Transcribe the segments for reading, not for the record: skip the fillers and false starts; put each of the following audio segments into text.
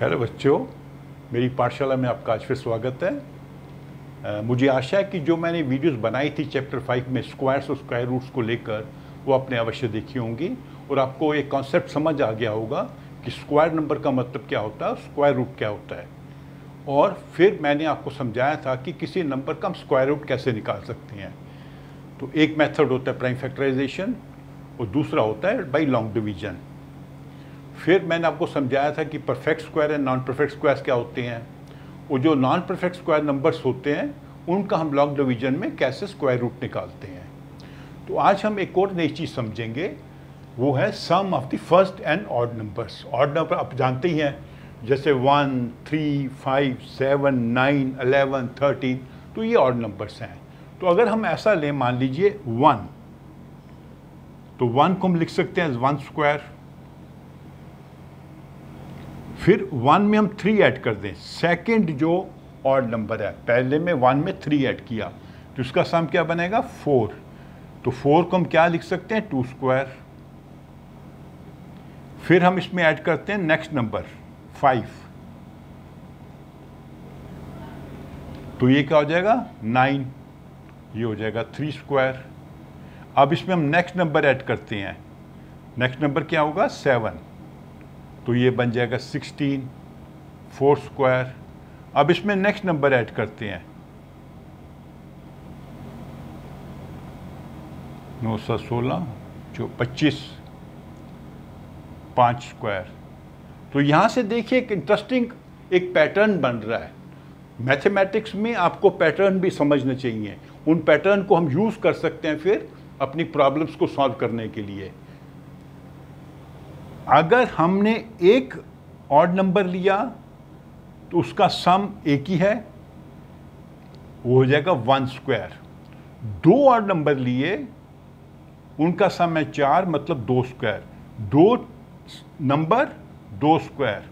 खैर बच्चों, मेरी पाठशाला में आपका आज फिर स्वागत है। मुझे आशा है कि जो मैंने वीडियोस बनाई थी चैप्टर 5 में स्क्वायर्स और स्क्वायर रूट्स को लेकर, वो आपने अवश्य देखी होंगी और आपको एक कॉन्सेप्ट समझ आ गया होगा कि स्क्वायर नंबर का मतलब क्या होता है, स्क्वायर रूट क्या होता है। और फिर मैंने आपको समझाया था कि किसी नंबर का हम स्क्वायर रूट कैसे निकाल सकते हैं। तो एक मेथड होता है प्राइम फैक्टराइजेशन और दूसरा होता है बाई लॉन्ग डिवीजन। फिर मैंने आपको समझाया था कि perfect square and non perfect squares क्या होते हैं, और जो नॉन परफेक्ट स्क्वायर नंबर्स होते हैं उनका हम लॉन्ग डिवीजन में कैसे स्क्वायर रूट निकालते हैं। तो आज हम एक और नई चीज़ समझेंगे, वो है sum of the first and odd numbers. Odd number आप जानते ही हैं, जैसे 1, 3, 5, 7, 9, 11, 13, तो ये ऑड नंबर्स हैं। तो अगर हम ऐसा लें, मान लीजिए 1, तो 1 को हम लिख सकते हैं 1 स्क्वायर। फिर 1 में हम 3 ऐड कर दें, सेकंड जो ऑड नंबर है, पहले में 1 में 3 ऐड किया तो उसका सम क्या बनेगा 4। तो 4 को हम क्या लिख सकते हैं 2 स्क्वायर। फिर हम इसमें ऐड करते हैं नेक्स्ट नंबर 5, तो ये क्या हो जाएगा 9, ये हो जाएगा 3 स्क्वायर। अब इसमें हम नेक्स्ट नंबर ऐड करते हैं, नेक्स्ट नंबर क्या होगा 7, तो ये बन जाएगा 16, 4 स्क्वायर। अब इसमें नेक्स्ट नंबर ऐड करते हैं 916, जो 25, 5 स्क्वायर। तो यहाँ से देखिए एक इंटरेस्टिंग एक पैटर्न बन रहा है। मैथमेटिक्स में आपको पैटर्न भी समझना चाहिए, उन पैटर्न को हम यूज़ कर सकते हैं फिर अपनी प्रॉब्लम्स को सॉल्व करने के लिए। अगर हमने एक ऑड नंबर लिया तो उसका सम एक ही है, वो हो जाएगा 1 स्क्वायर। 2 ऑड नंबर लिए, उनका सम है 4, मतलब 2 स्क्वायर। 2 नंबर 2 स्क्वायर,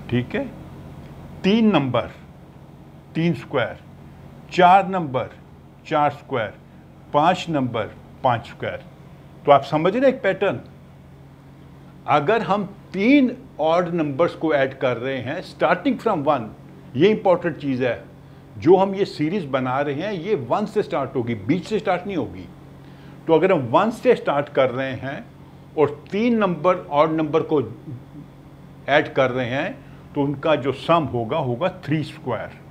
ठीक है। 3 number 3 square, 4 number 4 square, 5 number 5 square. तो आप समझ रहे हैं एक पैटर्न। अगर हम 3 ऑड नंबर्स को ऐड कर रहे हैं स्टार्टिंग फ्रॉम 1, ये इंपॉर्टेंट चीज़ है, जो हम ये सीरीज बना रहे हैं ये 1 से स्टार्ट होगी, बीच से स्टार्ट नहीं होगी। तो अगर हम 1 से स्टार्ट कर रहे हैं और 3 नंबर ऑड नंबर को ऐड कर रहे हैं तो उनका जो सम होगा 3 स्क्वायर।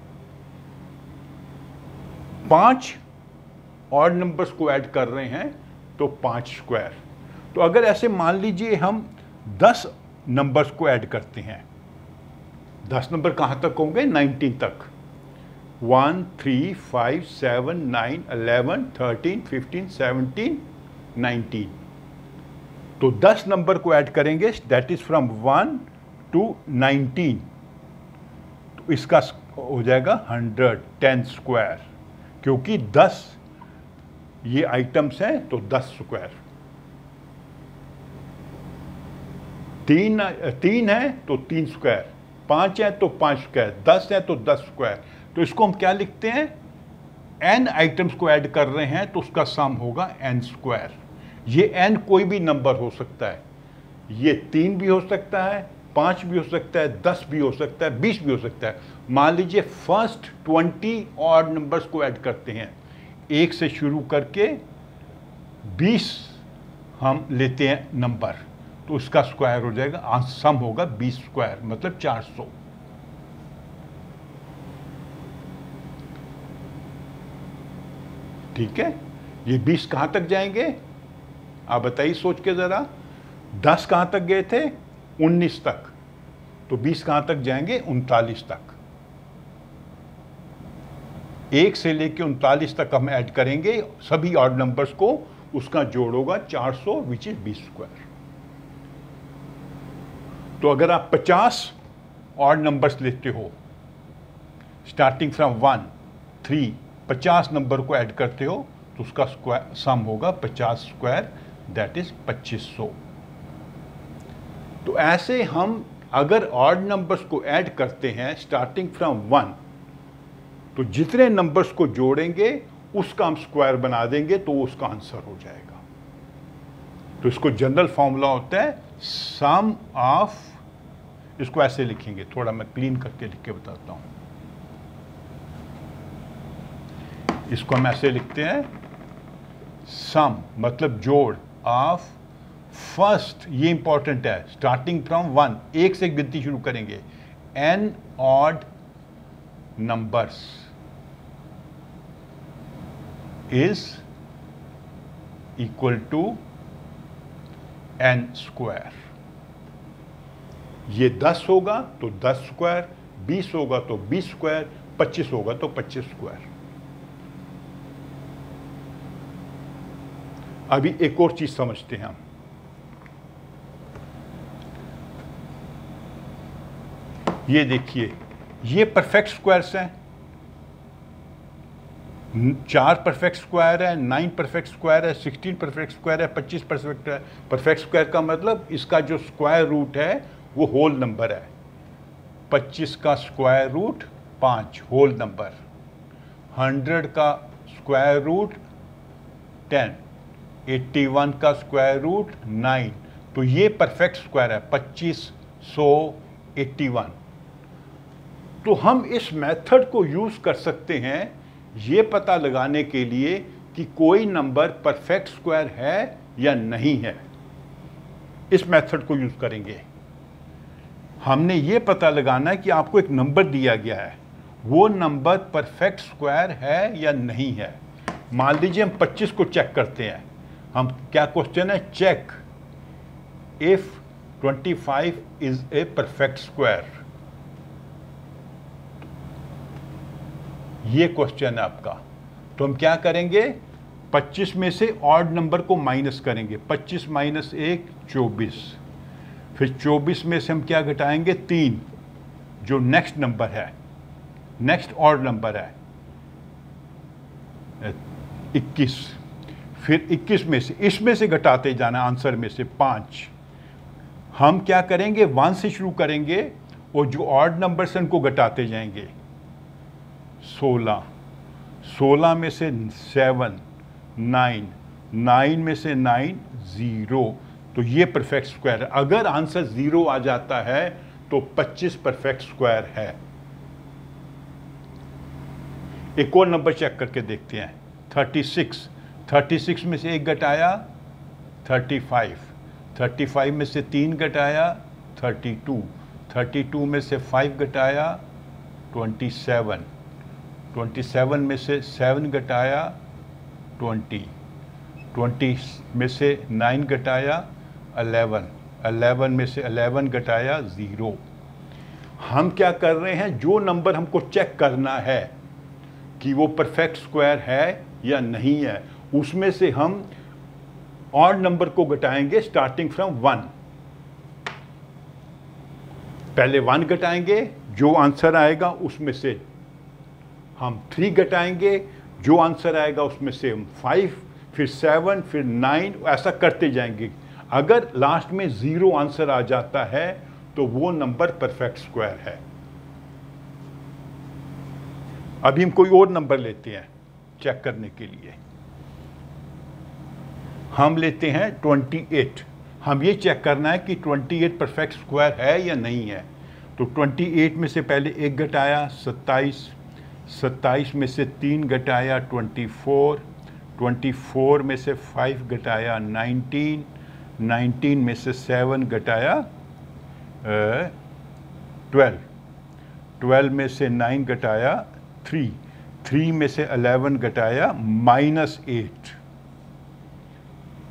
5 ऑड नंबर्स को ऐड कर रहे हैं तो 5 स्क्वायर। तो अगर ऐसे मान लीजिए हम 10 नंबर्स को ऐड करते हैं, 10 नंबर कहाँ तक होंगे 19 तक, 1, 3, 5, 7, 9, 11, 13, 15, 17, 19। तो 10 नंबर को ऐड करेंगे, दैट इज फ्रॉम 1 to 19, तो इसका हो जाएगा 110 स्क्वायर, क्योंकि 10 ये आइटम्स हैं तो 10 स्क्वायर। 3 है तो 3 स्क्वायर, 5 है तो 5 स्क्वायर, 10 है तो 10 स्क्वायर। तो इसको हम क्या लिखते हैं, n आइटम्स को ऐड कर रहे हैं तो उसका सम होगा n स्क्वायर। ये n कोई भी नंबर हो सकता है, ये 3 भी हो सकता है, 5 भी हो सकता है, 10 भी हो सकता है, 20 भी हो सकता है। मान लीजिए फर्स्ट 20 ऑड नंबर्स को ऐड करते हैं, 1 से शुरू करके 20 हम लेते हैं नंबर, तो उसका स्क्वायर हो जाएगा, सम होगा 20 स्क्वायर, मतलब 400। ठीक है, ये 20 कहाँ तक जाएंगे आप बताइए सोच के ज़रा। 10 कहाँ तक गए थे 19 तक, तो 20 कहाँ तक जाएंगे 39 तक। 1 से लेके 39 तक हम ऐड करेंगे सभी ऑड नंबर्स को, उसका जोड़ होगा 400 विच इज 20 स्क्वायर। तो अगर आप 50 ऑड नंबर्स लेते हो स्टार्टिंग फ्रॉम 1, 3, 50 नंबर को ऐड करते हो तो उसका स्क्वायर सम होगा 50 स्क्वायर, दैट इज 2500। तो ऐसे हम अगर ऑड नंबर्स को ऐड करते हैं स्टार्टिंग फ्रॉम 1, तो जितने नंबर्स को जोड़ेंगे उसका हम स्क्वायर बना देंगे तो उसका आंसर हो जाएगा। तो इसको जनरल फॉर्मूला होता है सम ऑफ, इसको ऐसे लिखेंगे, थोड़ा मैं क्लीन करके लिख के बताता हूँ। इसको हम ऐसे लिखते हैं, सम मतलब जोड़, ऑफ फर्स्ट, ये इंपॉर्टेंट है, स्टार्टिंग फ्रॉम 1, एक से गिनती शुरू करेंगे, n odd numbers is equal to n square. ये 10 होगा तो 10 स्क्वायर, 20 होगा तो 20 स्क्वायर, 25 होगा तो 25 स्क्वायर। अभी एक और चीज समझते हैं हम। ये देखिए, ये परफेक्ट स्क्वायर्स हैं, 4 परफेक्ट स्क्वायर है, 9 परफेक्ट स्क्वायर है, 16 परफेक्ट स्क्वायर है, 25 परफेक्ट है। परफेक्ट स्क्वायर का मतलब इसका जो स्क्वायर रूट है वो होल नंबर है। 25 का स्क्वायर रूट 5 होल नंबर, 100 का स्क्वायर रूट 10, 81 का स्क्वायर रूट 9। तो ये परफेक्ट स्क्वायर है, 25, 100, 81। तो हम इस मेथड को यूज कर सकते हैं ये पता लगाने के लिए कि कोई नंबर परफेक्ट स्क्वायर है या नहीं है। इस मेथड को यूज करेंगे। हमने ये पता लगाना है कि आपको एक नंबर दिया गया है, वो नंबर परफेक्ट स्क्वायर है या नहीं है। मान लीजिए हम 25 को चेक करते हैं। हम क्या क्वेश्चन है, check if 25 is a perfect square. ये क्वेश्चन है आपका। तो हम क्या करेंगे, 25 में से ऑड नंबर को माइनस करेंगे, 25 माइनस 1 24। फिर 24 में से हम क्या घटाएंगे, 3, जो नेक्स्ट नंबर है, नेक्स्ट ऑड नंबर है 21। फिर 21 में से, इसमें से घटाते जाना आंसर में से 5। हम क्या करेंगे, 1 से शुरू करेंगे और जो ऑड नंबर से उनको घटाते जाएंगे। 16, 16 में से 7, 9, 9 में से 9 0। तो ये परफेक्ट स्क्वायर है। अगर आंसर 0 आ जाता है तो 25 परफेक्ट स्क्वायर है। एक और नंबर चेक करके देखते हैं, 36, 36 में से 1 घटाया 35, 35 में से 3 घटाया 32, 32 में से 5 घटाया 27, 27 में से 7 घटाया 20, 20 में से 9 घटाया 11, 11 में से 11 घटाया 0। हम क्या कर रहे हैं, जो नंबर हमको चेक करना है कि वो परफेक्ट स्क्वायर है या नहीं है, उसमें से हम ऑड नंबर को घटाएंगे स्टार्टिंग फ्रॉम 1। पहले 1 घटाएंगे, जो आंसर आएगा उसमें से हम 3 घटाएंगे, जो आंसर आएगा उसमें से हम 5, फिर 7, फिर 9, ऐसा करते जाएंगे। अगर लास्ट में 0 आंसर आ जाता है तो वो नंबर परफेक्ट स्क्वायर है। अभी हम कोई और नंबर लेते हैं चेक करने के लिए। हम लेते हैं 28। हम ये चेक करना है कि 28 परफेक्ट स्क्वायर है या नहीं है। तो 28 में से पहले 1 घटाया 27, 27 में से 3 घटाया 24, 24 में से 5 घटाया 19, 19 में से 7 घटाया 12, 12 में से 9 घटाया 3, 3 में से 11 घटाया -8।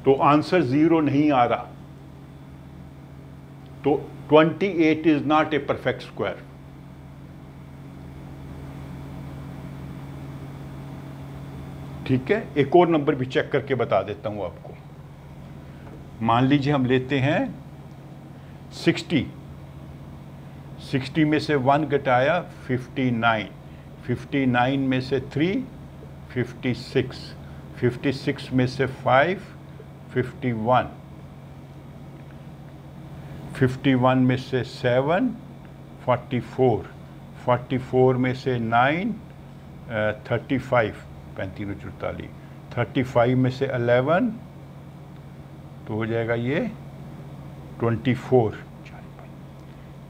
तो आंसर 0 नहीं आ रहा। तो 28 is not a perfect square. ठीक है, एक और नंबर भी चेक करके बता देता हूं आपको। मान लीजिए हम लेते हैं 60, 60 में से 1 घटाया 59, 59 में से 3 56, 56 में से 5 51, 51 में से 7 44, 44 में से 9 35, 35 44, 35 में से 11 तो हो जाएगा ये 24,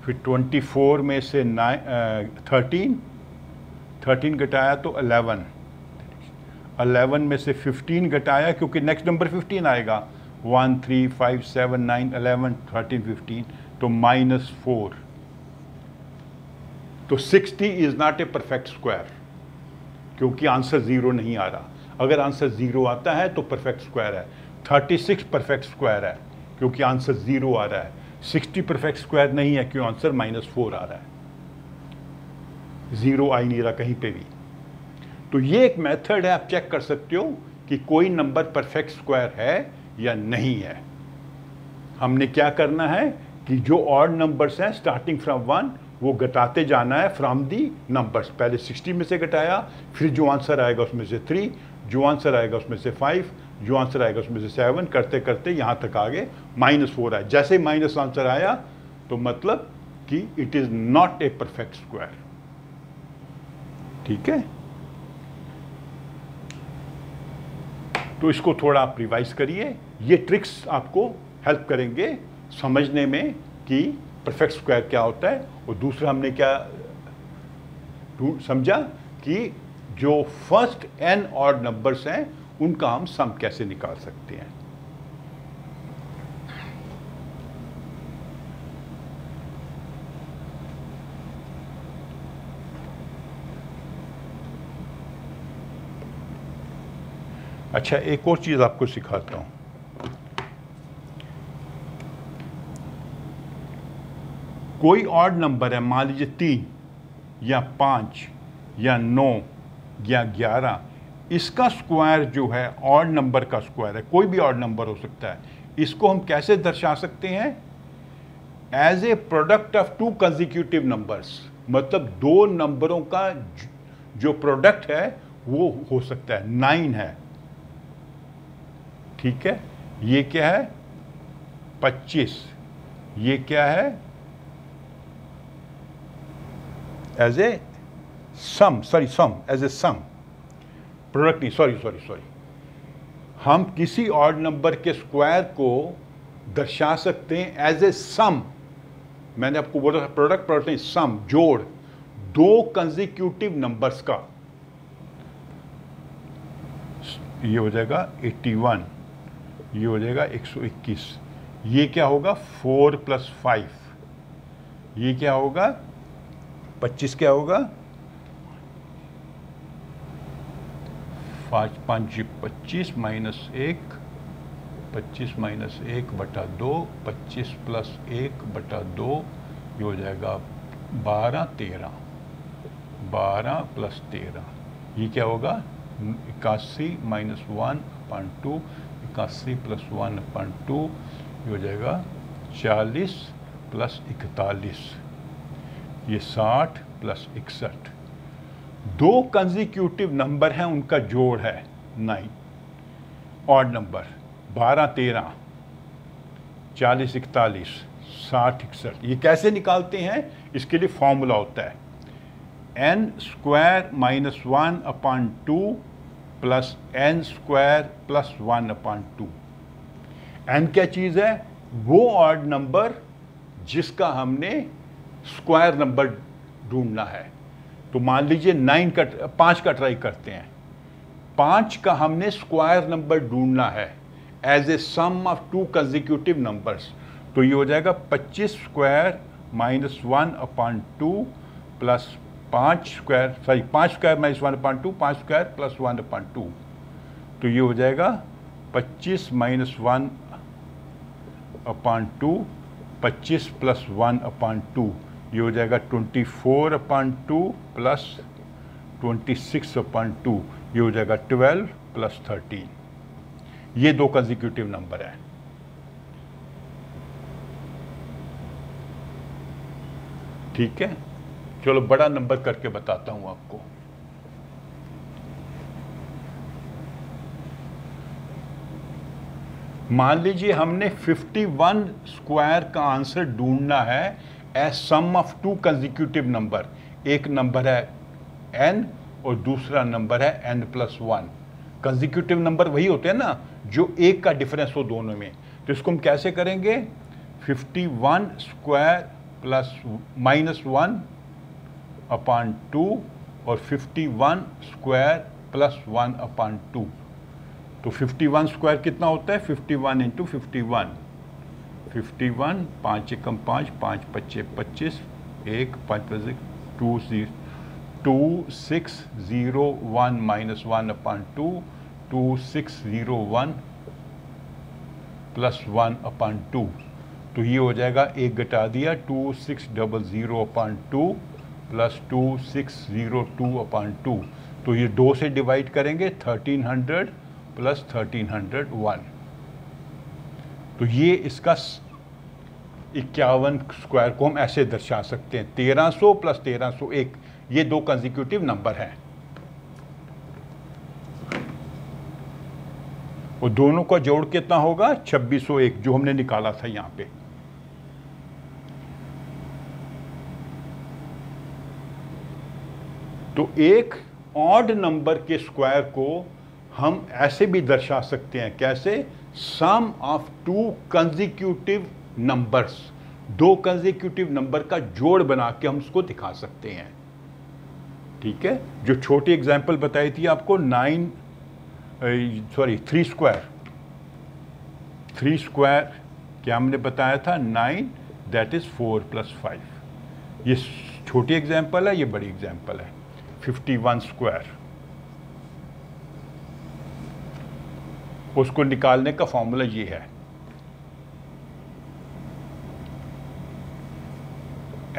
फिर 24 में से 13 घटाया तो 11 में से 15 घटाया क्योंकि नेक्स्ट नंबर 15 आएगा, 1 3 5 7 9 11 13 15, तो -4। तो 60 is not a perfect square क्योंकि आंसर 0 नहीं आ रहा। अगर आंसर 0 आता है तो परफेक्ट स्क्वायर है। 36 परफेक्ट स्क्वायर है क्योंकि आंसर 0 आ रहा है। 60 परफेक्ट स्क्वायर नहीं है क्योंकि आंसर -4 आ रहा है, 0 आ ही नहीं रहा कहीं पे भी। तो ये एक मेथड है, आप चेक कर सकते हो कि कोई नंबर परफेक्ट स्क्वायर है या नहीं है। हमने क्या करना है कि जो ऑड नंबर्स हैं स्टार्टिंग फ्रॉम 1 वो घटाते जाना है फ्रॉम दी नंबर्स। पहले 60 में से घटाया, फिर जो आंसर आएगा उसमें से 3, जो आंसर आएगा उसमें से 5, जो आंसर आएगा उसमें से 7, करते करते यहाँ तक आगे -4 आए। जैसे ही माइनस आंसर आया तो मतलब कि it is not a perfect square. ठीक है, तो इसको थोड़ा आप रिवाइज करिए। ये ट्रिक्स आपको हेल्प करेंगे समझने में कि परफेक्ट स्क्वायर क्या होता है। और दूसरा हमने क्या समझा कि जो फर्स्ट n ऑड नंबर्स हैं उनका हम सम कैसे निकाल सकते हैं। अच्छा, एक और चीज आपको सिखाता हूं। कोई ऑड नंबर है, मान लीजिए 3 या 5 या 9 या 11, इसका स्क्वायर जो है ऑड नंबर का स्क्वायर है, कोई भी ऑड नंबर हो सकता है। इसको हम कैसे दर्शा सकते हैं? As a product of 2 consecutive numbers, मतलब 2 नंबरों का जो प्रोडक्ट है वो हो सकता है। 9 है, ठीक है, ये क्या है 25, ये क्या है as a sum, as a sum, product नहीं, सॉरी, हम किसी ऑड नंबर के स्क्वायर को दर्शा सकते हैं एज ए सम। मैंने आपको बोला था प्रोडक्ट नहीं, सम, जोड़ 2 कंसेक्यूटिव नंबर्स का। ये हो जाएगा 81, ये हो जाएगा 121, ये क्या होगा 4 + 5, ये क्या होगा 25, क्या होगा 5 5 25 - 1, 25 - 1/2, 25 + 1/2, ये हो जाएगा 12 13, 12 + 13, ये क्या होगा 81 - 1/2, 81 + 1/2, ये हो जाएगा 40 + 41, ये 60 + 61। 2 कंसेक्यूटिव नंबर हैं, उनका जोड़ है 9, ऑड नंबर 12 13, 40 41, 60 61। ये कैसे निकालते हैं? इसके लिए फॉर्मूला होता है n² - 1/2 + n² + 1/2। n क्या चीज़ है? वो ऑड नंबर जिसका हमने स्क्वायर नंबर ढूंढना है। तो मान लीजिए 5 का ट्राई करते हैं। 5 का हमने स्क्वायर नंबर ढूंढना है as a sum of 2 consecutive numbers. तो ये हो जाएगा 25² - 1/2 प्लस 5² - 1/2, 5² + 1/2। तो ये हो जाएगा 25 - 1/2, 25 + 1/2, ये हो जाएगा 24/2 प्लस 26/2, ये हो जाएगा 12 + 13। ये 2 कंसेक्यूटिव नंबर है। ठीक है, चलो बड़ा नंबर करके बताता हूं आपको। मान लीजिए हमने 51 स्क्वायर का आंसर ढूंढना है as sum of 2 consecutive number. एक नंबर है n और दूसरा नंबर है n + 1। कंसेक्यूटिव नंबर वही होते हैं ना जो एक का डिफरेंस हो दोनों में। तो इसको हम कैसे करेंगे, 51 स्क्वायर प्लस -1 अपॉन 2 और 51 स्क्वायर प्लस 1 अपॉन 2। तो 51 स्क्वायर कितना होता है, 51 इंटू 51, 51, 5 एकम 5, 5 पच्चे 25, 1 5 2601 -1 अपॉन 2, 2601 प्लस 1 अपॉन 2। तो ये हो जाएगा, एक घटा दिया, 2600 अपॉन 2 प्लस 2602 अपॉन 2। तो ये 2 से डिवाइड करेंगे, 1300 प्लस 1301। तो ये इसका 51 स्क्वायर को हम ऐसे दर्शा सकते हैं, 1300 प्लस 1301, ये 2 कंसेक्यूटिव नंबर हैं और दोनों का जोड़ कितना होगा, 2601, जो हमने निकाला था यहां पे। तो एक ऑड नंबर के स्क्वायर को हम ऐसे भी दर्शा सकते हैं, कैसे, sum of 2 consecutive numbers, 2 consecutive number का जोड़ बना के हम उसको दिखा सकते हैं। ठीक है, जो छोटी एग्जांपल बताई थी आपको, 3 स्क्वायर क्या हमने बताया था, 9, दैट इज 4 + 5। ये छोटी एग्जांपल है, ये बड़ी एग्जांपल है। 51 स्क्वायर, उसको निकालने का फॉर्मूला ये है,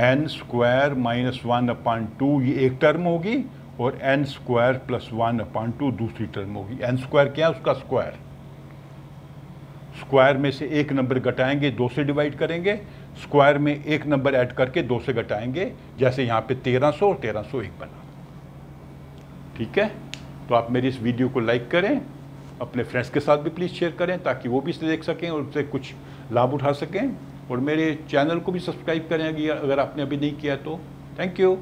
n स्क्वायर -1 अपॉन 2, ये एक टर्म होगी, और n स्क्वायर प्लस 1 अपॉन 2 दूसरी टर्म होगी। n स्क्वायर क्या है, उसका स्क्वायर, स्क्वायर में से एक नंबर घटाएंगे, 2 से डिवाइड करेंगे, स्क्वायर में एक नंबर ऐड करके 2 से घटाएंगे, जैसे यहाँ पे 1300 और 1301 बना। ठीक है, तो आप मेरी इस वीडियो को लाइक करें, अपने फ्रेंड्स के साथ भी प्लीज़ शेयर करें, ताकि वो भी इसे देख सकें और उससे कुछ लाभ उठा सकें, और मेरे चैनल को भी सब्सक्राइब करें अगर आपने अभी नहीं किया तो। Thank you.